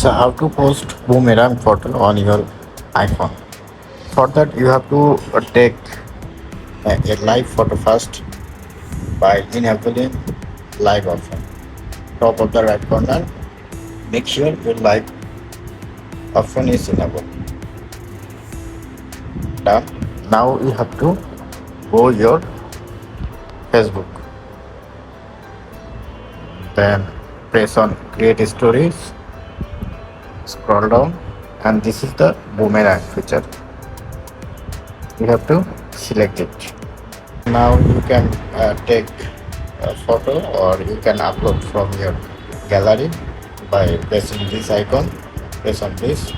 So how to post boomerang photo on your iPhone? For that you have to take a live photo first by enabling live option. Top of the right corner, make sure your live option is enabled. Done. Now you have to go your Facebook. Then press on create stories, scroll down, and this is the boomerang feature. You have to select it. Now you can take a photo or you can upload from your gallery by pressing this icon. Press on this,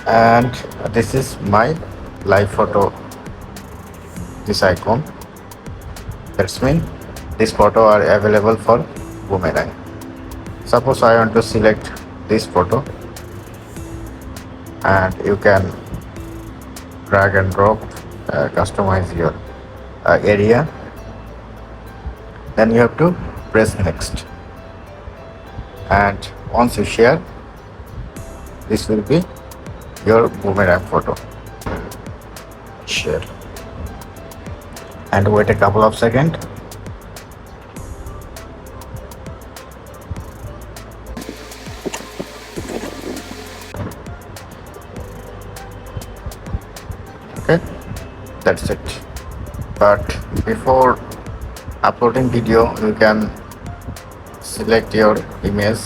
and this is my live photo. This icon. That's mean this photo are available for boomerang. Suppose I want to select this photo, and you can drag and drop, customize your area. Then you have to press next, and once you share, this will be your boomerang photo. Share and wait a couple of seconds. Okay, that's it. But before uploading video, you can select your image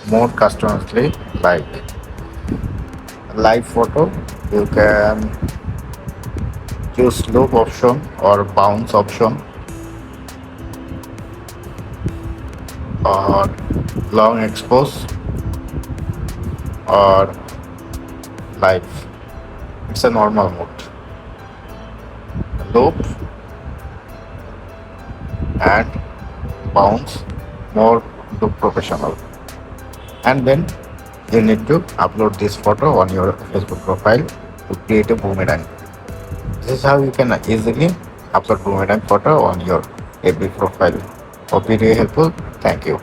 more customizably, like live photo. You can choose loop option or bounce option or long expose or live. It's a normal mode. Loop and bounce, more look professional. And then you need to upload this photo on your Facebook profile to create a boomerang. This is how you can easily upload boomerang photo on your FB profile. Hope it is helpful. Thank you.